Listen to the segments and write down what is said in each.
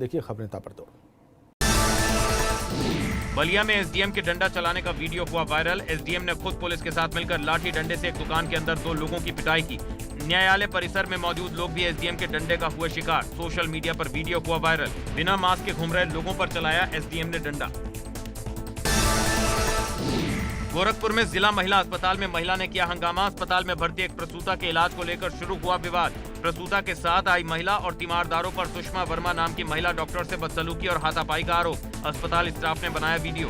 देखिए खबरें ताबड़तोड़। बलिया में एसडीएम के डंडा चलाने का वीडियो हुआ वायरल। एसडीएम ने खुद पुलिस के साथ मिलकर लाठी डंडे से एक दुकान के अंदर 2 लोगों की पिटाई की। न्यायालय परिसर में मौजूद लोग भी एसडीएम के डंडे का हुए शिकार। सोशल मीडिया पर वीडियो हुआ वायरल। बिना मास्क के घूम रहे लोगों पर चलाया एसडीएम ने डंडा। गोरखपुर में जिला महिला अस्पताल में महिला ने किया हंगामा। अस्पताल में भर्ती एक प्रसूता के इलाज को लेकर शुरू हुआ विवाद। प्रसूता के साथ आई महिला और तीमारदारों पर सुषमा वर्मा नाम की महिला डॉक्टर से बदसलूकी और हाथापाई का आरोप। अस्पताल स्टाफ ने बनाया वीडियो।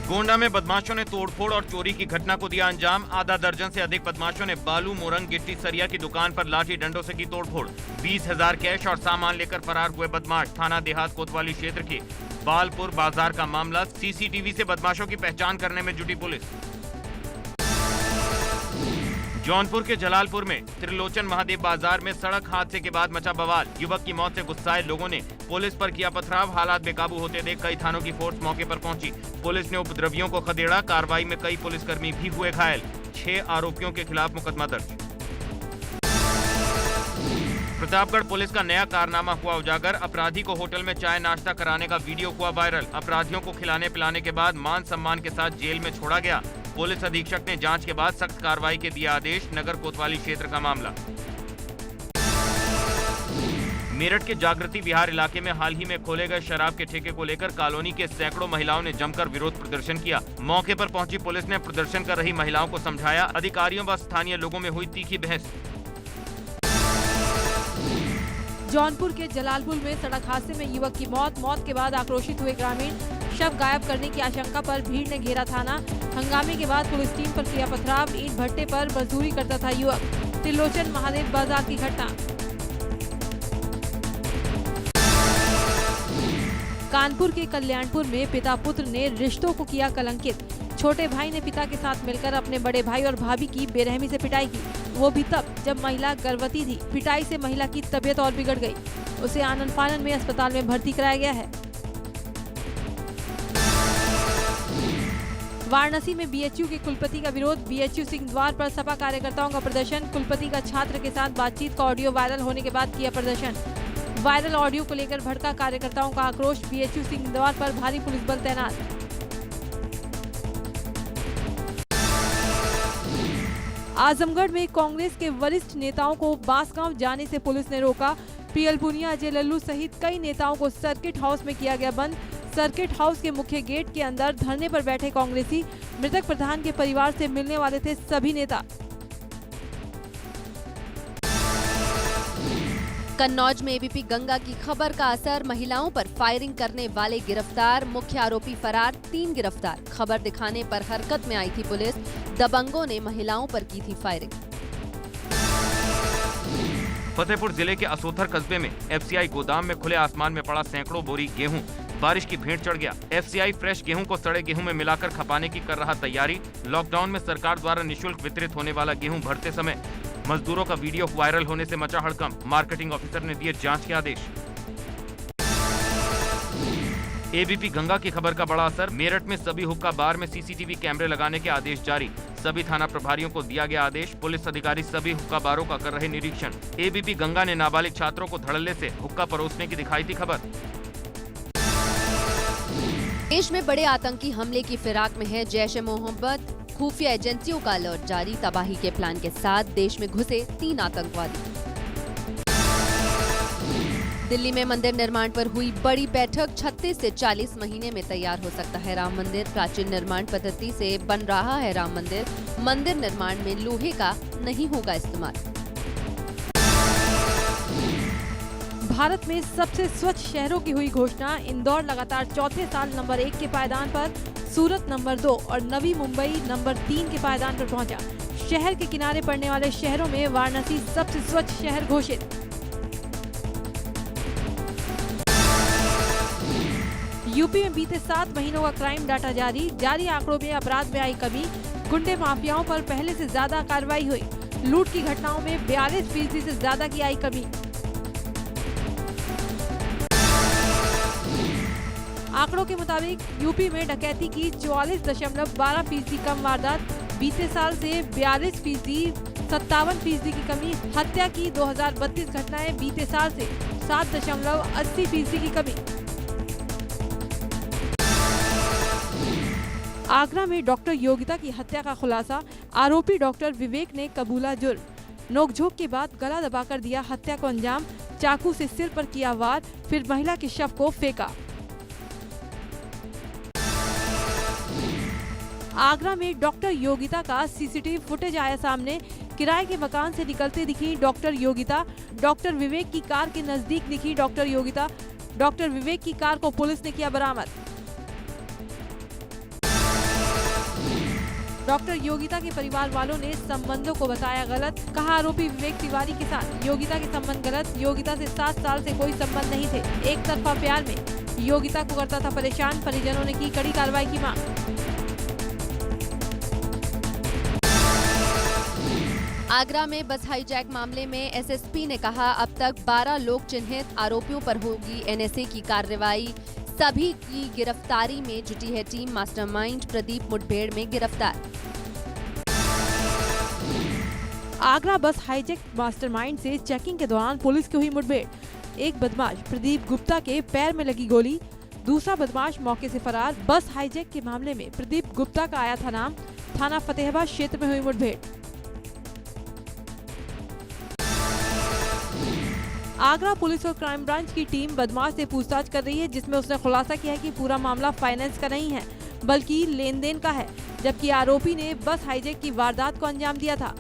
गोंडा में बदमाशों ने तोड़फोड़ और चोरी की घटना को दिया अंजाम। आधा दर्जन से अधिक बदमाशों ने बालू, मोरंग, गिट्टी, सरिया की दुकान पर लाठी डंडों से की तोड़फोड़। 20,000 कैश और सामान लेकर फरार हुए बदमाश। थाना देहात कोतवाली क्षेत्र के बालपुर बाजार का मामला। सीसीटीवी से बदमाशों की पहचान करने में जुटी पुलिस। जौनपुर के जलालपुर में त्रिलोचन महादेव बाजार में सड़क हादसे के बाद मचा बवाल। युवक की मौत से गुस्साए लोगों ने पुलिस पर किया पथराव। हालात बेकाबू होते देख कई थानों की फोर्स मौके पर पहुंची। पुलिस ने उपद्रवियों को खदेड़ा। कार्रवाई में कई पुलिसकर्मी भी हुए घायल। 6 आरोपियों के खिलाफ मुकदमा दर्ज। प्रतापगढ़ पुलिस का नया कारनामा हुआ उजागर। अपराधी को होटल में चाय नाश्ता कराने का वीडियो हुआ वायरल। अपराधियों को खिलाने पिलाने के बाद मान सम्मान के साथ जेल में छोड़ा गया। पुलिस अधीक्षक ने जांच के बाद सख्त कार्रवाई के दिया आदेश। नगर कोतवाली क्षेत्र का मामला। मेरठ के जागृति विहार इलाके में हाल ही में खोले गए शराब के ठेके को लेकर कॉलोनी के सैकड़ों महिलाओं ने जमकर विरोध प्रदर्शन किया। मौके पर पहुंची पुलिस ने प्रदर्शन कर रही महिलाओं को समझाया। अधिकारियों व स्थानीय लोगों में हुई तीखी बहस। जौनपुर के जलालपुर में सड़क हादसे में युवक की मौत के बाद आक्रोशित हुए ग्रामीण। शव गायब करने की आशंका पर भीड़ ने घेरा थाना। हंगामे के बाद पुलिस टीम पर किया पथराव। ईंट भट्टे पर मजदूरी करता था युवक। त्रिलोचन महादेव बाजार की घटना। कानपुर के कल्याणपुर में पिता पुत्र ने रिश्तों को किया कलंकित। छोटे भाई ने पिता के साथ मिलकर अपने बड़े भाई और भाभी की बेरहमी से पिटाई की, वो भी तब जब महिला गर्भवती थी। पिटाई से महिला की तबीयत और बिगड़ गई। उसे आनन फानन में अस्पताल में भर्ती कराया गया है। वाराणसी में बीएचयू के कुलपति का विरोध। बीएचयू सिंह द्वार पर सपा कार्यकर्ताओं का प्रदर्शन। कुलपति का छात्र के साथ बातचीत का ऑडियो वायरल होने के बाद किया प्रदर्शन। वायरल ऑडियो को लेकर भड़का कार्यकर्ताओं का आक्रोश। बीएचयू सिंह द्वार पर भारी पुलिस बल तैनात। आजमगढ़ में कांग्रेस के वरिष्ठ नेताओं को बांसगांव जाने से पुलिस ने रोका। पीएल पुनिया, अजय लल्लू सहित कई नेताओं को सर्किट हाउस में किया गया बंद। सर्किट हाउस के मुख्य गेट के अंदर धरने पर बैठे कांग्रेसी। मृतक प्रधान के परिवार से मिलने वाले थे सभी नेता। कन्नौज में एबीपी गंगा की खबर का असर। महिलाओं पर फायरिंग करने वाले गिरफ्तार। मुख्य आरोपी फरार। 3 गिरफ्तार। खबर दिखाने पर हरकत में आई थी पुलिस। दबंगों ने महिलाओं पर की थी फायरिंग। फतेहपुर जिले के असोथर कस्बे में एफसीआई गोदाम में खुले आसमान में पड़ा सैकड़ों बोरी गेहूं। बारिश की भेंट चढ़ गया। एफसीआई फ्रेश गेहूं को सड़े गेहूं में मिलाकर खपाने की कर रहा तैयारी। लॉकडाउन में सरकार द्वारा निःशुल्क वितरित होने वाला गेहूं भरते समय मजदूरों का वीडियो वायरल होने से मचा हड़कंप। मार्केटिंग ऑफिसर ने दिए जांच के आदेश। एबीपी गंगा की खबर का बड़ा असर। मेरठ में सभी हुक्का बार में सीसीटीवी कैमरे लगाने के आदेश जारी। सभी थाना प्रभारियों को दिया गया आदेश। पुलिस अधिकारी सभी हुक्का बारों का कर रहे निरीक्षण। एबीपी गंगा ने नाबालिग छात्रों को धड़ल्ले से हुक्का परोसने की दिखाई थी खबर। देश में बड़े आतंकी हमले की फिराक में है जैश-ए-मोहम्मद। खुफिया एजेंसियों का अलर्ट जारी। तबाही के प्लान के साथ देश में घुसे 3 आतंकवादी। दिल्ली में मंदिर निर्माण पर हुई बड़ी बैठक। 36 से 40 महीने में तैयार हो सकता है राम मंदिर। प्राचीन निर्माण पद्धति से बन रहा है राम मंदिर। मंदिर निर्माण में लोहे का नहीं होगा इस्तेमाल। भारत में सबसे स्वच्छ शहरों की हुई घोषणा। इंदौर लगातार चौथे साल नंबर 1 के पायदान पर। सूरत नंबर 2 और नवी मुंबई नंबर 3 के पायदान पर पहुंचा। शहर के किनारे पड़ने वाले शहरों में वाराणसी सबसे स्वच्छ शहर घोषित। यूपी में बीते 7 महीनों का क्राइम डाटा जारी आंकड़ों में अपराध में आई कमी। गुंडे माफियाओं पर पहले से ज्यादा कार्रवाई हुई। लूट की घटनाओं में 42% से ज्यादा की आई कमी। आंकड़ों के मुताबिक यूपी में डकैती की 44.12% कम वारदात। बीते साल से 42% 57% की कमी। हत्या की 2032 घटनाएं, बीते साल से 7.80% की कमी। आगरा में डॉक्टर योगिता की हत्या का खुलासा, आरोपी डॉक्टर विवेक ने कबूला जुर्म। नोकझोंक के बाद गला दबाकर दिया हत्या को अंजाम, चाकू से सिर पर किया वार, फिर महिला के शव को फेंका। आगरा में डॉक्टर योगिता का सीसीटीवी फुटेज आया सामने। किराए के मकान से निकलते दिखी डॉक्टर योगिता। डॉक्टर विवेक की कार के नजदीक दिखी डॉक्टर योगिता। डॉक्टर विवेक की कार को पुलिस ने किया बरामद। डॉक्टर योगिता के परिवार वालों ने संबंधों को बताया गलत। कहा, आरोपी विवेक तिवारी के साथ योगिता के संबंध गलत। योगिता से 7 साल से कोई संबंध नहीं थे। एक तरफा प्यार में योगिता को करता था परेशान। परिजनों ने की कड़ी कार्रवाई की मांग। आगरा में बस हाईजैक मामले में एसएसपी ने कहा, अब तक 12 लोग चिन्हित, आरोपियों पर होगी एनएसए की कार्रवाई। सभी की गिरफ्तारी में जुटी है टीम। मास्टरमाइंड प्रदीप मुठभेड़ में गिरफ्तार। आगरा बस हाईजैक मास्टरमाइंड से चेकिंग के दौरान पुलिस की हुई मुठभेड़। एक बदमाश प्रदीप गुप्ता के पैर में लगी गोली, दूसरा बदमाश मौके से फरार। बस हाईजैक के मामले में प्रदीप गुप्ता का आया था नाम। थाना फतेहाबाद क्षेत्र में हुई मुठभेड़। आगरा पुलिस और क्राइम ब्रांच की टीम बदमाश से पूछताछ कर रही है, जिसमें उसने खुलासा किया है कि पूरा मामला फाइनेंस का नहीं है बल्कि लेन देन का है, जबकि आरोपी ने बस हाईजैक की वारदात को अंजाम दिया था।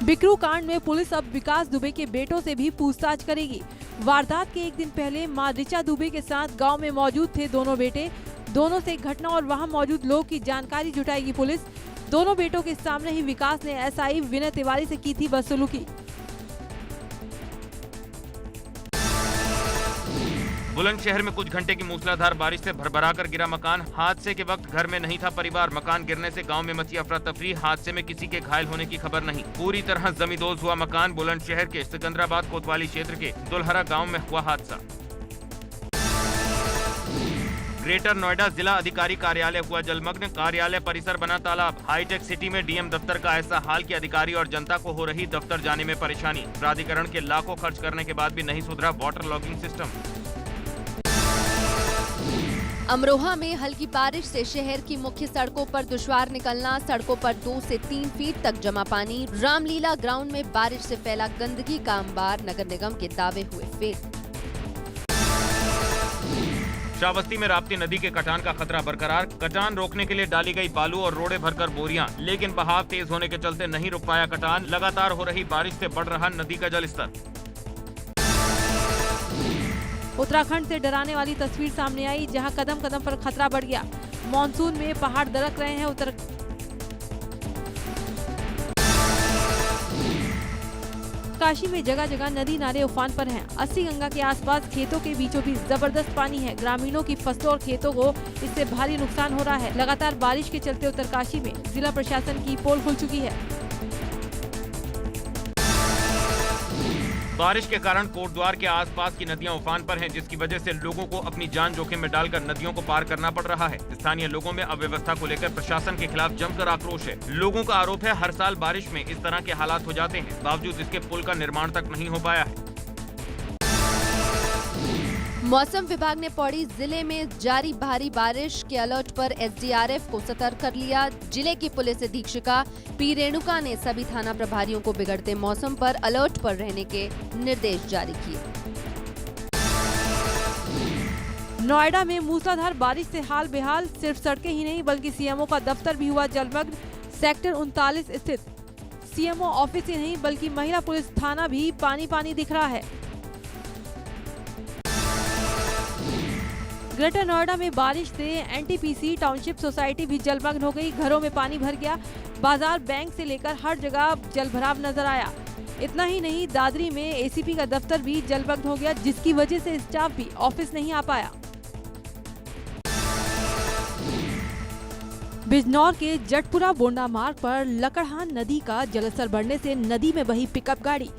बिकरू कांड में पुलिस अब विकास दुबे के बेटों से भी पूछताछ करेगी। वारदात के एक दिन पहले मां ऋचा दुबे के साथ गांव में मौजूद थे दोनों बेटे। दोनों से घटना और वहां मौजूद लोग की जानकारी जुटाएगी पुलिस। दोनों बेटों के सामने ही विकास ने एसआई विनय तिवारी से की थी बदसलूकी। बुलंदशहर में कुछ घंटे की मूसलाधार बारिश से भरभराकर गिरा मकान। हादसे के वक्त घर में नहीं था परिवार। मकान गिरने से गांव में मची अफरा तफरी। हादसे में किसी के घायल होने की खबर नहीं। पूरी तरह जमींदोज हुआ मकान। बुलंदशहर के सिकंदराबाद कोतवाली क्षेत्र के दुल्हरा गांव में हुआ हादसा। ग्रेटर नोएडा जिला अधिकारी कार्यालय हुआ जलमग्न। कार्यालय परिसर बना तालाब। हाईटेक सिटी में डीएम दफ्तर का ऐसा हाल कि अधिकारी और जनता को हो रही दफ्तर जाने में परेशानी। प्राधिकरण के लाखों खर्च करने के बाद भी नहीं सुधरा वाटर लॉगिंग सिस्टम। अमरोहा में हल्की बारिश से शहर की मुख्य सड़कों पर दुश्वार निकलना। सड़कों पर 2 से 3 फीट तक जमा पानी। रामलीला ग्राउंड में बारिश से फैला गंदगी का अंबार। नगर निगम के दावे हुए फेल। श्रावस्ती में राप्ती नदी के कटान का खतरा बरकरार। कटान रोकने के लिए डाली गई बालू और रोड़े भरकर बोरियां, लेकिन बहाव तेज होने के चलते नहीं रुक पाया कटान। लगातार हो रही बारिश से बढ़ रहा नदी का जलस्तर। उत्तराखंड से डराने वाली तस्वीर सामने आई, जहां कदम कदम पर खतरा बढ़ गया। मॉनसून में पहाड़ दरक रहे हैं। काशी में जगह जगह नदी नाले उफान पर हैं। 80 गंगा के आसपास खेतों के बीचों बीच जबरदस्त पानी है। ग्रामीणों की फसलों और खेतों को इससे भारी नुकसान हो रहा है। लगातार बारिश के चलते उत्तरकाशी में जिला प्रशासन की पोल खुल चुकी है। बारिश के कारण कोटद्वार के आसपास की नदियां उफान पर हैं, जिसकी वजह से लोगों को अपनी जान जोखिम में डालकर नदियों को पार करना पड़ रहा है। स्थानीय लोगों में अव्यवस्था को लेकर प्रशासन के खिलाफ जमकर आक्रोश है। लोगों का आरोप है, हर साल बारिश में इस तरह के हालात हो जाते हैं, बावजूद इसके पुल का निर्माण तक नहीं हो पाया है। मौसम विभाग ने पौड़ी जिले में जारी भारी बारिश के अलर्ट पर एसडीआरएफ को सतर्क कर लिया। जिले की पुलिस अधीक्षिका पी रेणुका ने सभी थाना प्रभारियों को बिगड़ते मौसम पर अलर्ट पर रहने के निर्देश जारी किए। नोएडा में मूसलाधार बारिश से हाल बेहाल। सिर्फ सड़कें ही नहीं बल्कि सीएमओ का दफ्तर भी हुआ जलमग्न। सेक्टर 39 स्थित सीएमओ ऑफिस ही नहीं बल्कि महिला पुलिस थाना भी पानी पानी दिख रहा है। ग्रेटर नोएडा में बारिश से एनटीपीसी टाउनशिप सोसाइटी भी जलमग्न हो गई। घरों में पानी भर गया। बाजार, बैंक से लेकर हर जगह जलभराव नजर आया। इतना ही नहीं, दादरी में एसीपी का दफ्तर भी जलमग्न हो गया, जिसकी वजह से स्टाफ भी ऑफिस नहीं आ पाया। बिजनौर के जटपुरा बोंडा मार्ग पर लकड़हान नदी का जलस्तर बढ़ने से नदी में बही पिकअप गाड़ी।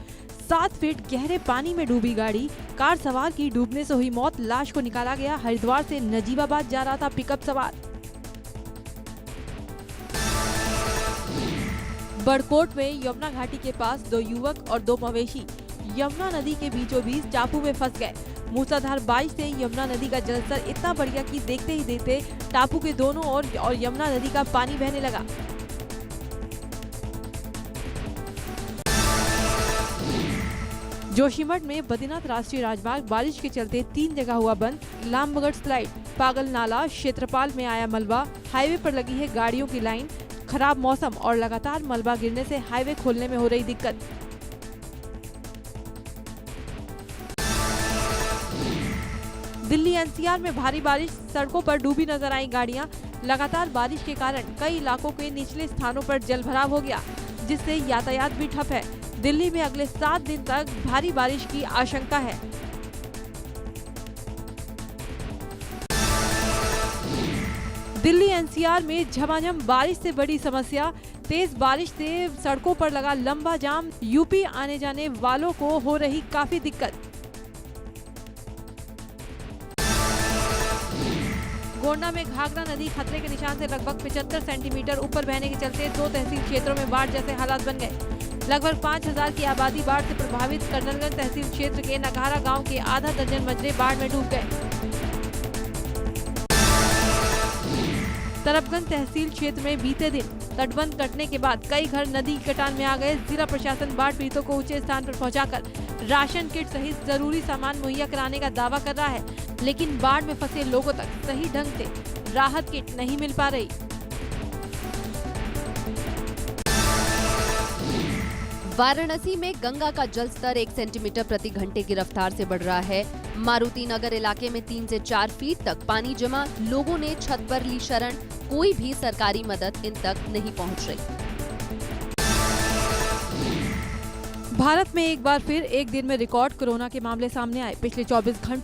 7 फीट गहरे पानी में डूबी गाड़ी। कार सवार की डूबने से हुई मौत। लाश को निकाला गया। हरिद्वार से नजीबाबाद जा रहा था पिकअप सवार। बड़कोट में यमुना घाटी के पास 2 युवक और 2 मवेशी यमुना नदी के बीचों बीच टापू में फंस गए। मूसलाधार बारिश से यमुना नदी का जलस्तर इतना बढ़ गया कि देखते ही देखते टापू के दोनों ओर और यमुना नदी का पानी बहने लगा। जोशीमठ में बद्रीनाथ राष्ट्रीय राजमार्ग बारिश के चलते 3 जगह हुआ बंद। लामबगढ़ स्लाइड, पागल नाला, क्षेत्रपाल में आया मलबा, हाईवे पर लगी है गाड़ियों की लाइन। खराब मौसम और लगातार मलबा गिरने से हाईवे खोलने में हो रही दिक्कत। दिल्ली एनसीआर में भारी बारिश, सड़कों पर डूबी नजर आई गाड़ियां। लगातार बारिश के कारण कई इलाकों के निचले स्थानों पर जलभराव हो गया, जिससे यातायात भी ठप है। दिल्ली में अगले 7 दिन तक भारी बारिश की आशंका है। दिल्ली एनसीआर में झमाझम बारिश से बड़ी समस्या। तेज बारिश से सड़कों पर लगा लंबा जाम, यूपी आने जाने वालों को हो रही काफी दिक्कत। गोंडा में घाघरा नदी खतरे के निशान से लगभग 75 सेंटीमीटर ऊपर बहने के चलते 2 तहसील क्षेत्रों में बाढ़ जैसे हालात बन गए। लगभग 5000 की आबादी बाढ़ से प्रभावित। कर्नलगंज तहसील क्षेत्र के नगारा गांव के आधा दर्जन मजरे बाढ़ में डूब गए। तरफगंज तहसील क्षेत्र में बीते दिन तटबंध कटने के बाद कई घर नदी की कटान में आ गए। जिला प्रशासन बाढ़ पीड़ितों को ऊंचे स्थान पर पहुंचाकर राशन किट सहित जरूरी सामान मुहैया कराने का दावा कर रहा है, लेकिन बाढ़ में फंसे लोगों तक सही ढंग से राहत किट नहीं मिल पा रही। वाराणसी में गंगा का जलस्तर 1 सेंटीमीटर प्रति घंटे की रफ्तार से बढ़ रहा है। मारुति नगर इलाके में 3 से 4 फीट तक पानी जमा। लोगों ने छत पर ली शरण। कोई भी सरकारी मदद इन तक नहीं पहुंच रही। भारत में एक बार फिर एक दिन में रिकॉर्ड कोरोना के मामले सामने आए। पिछले 24 घंटों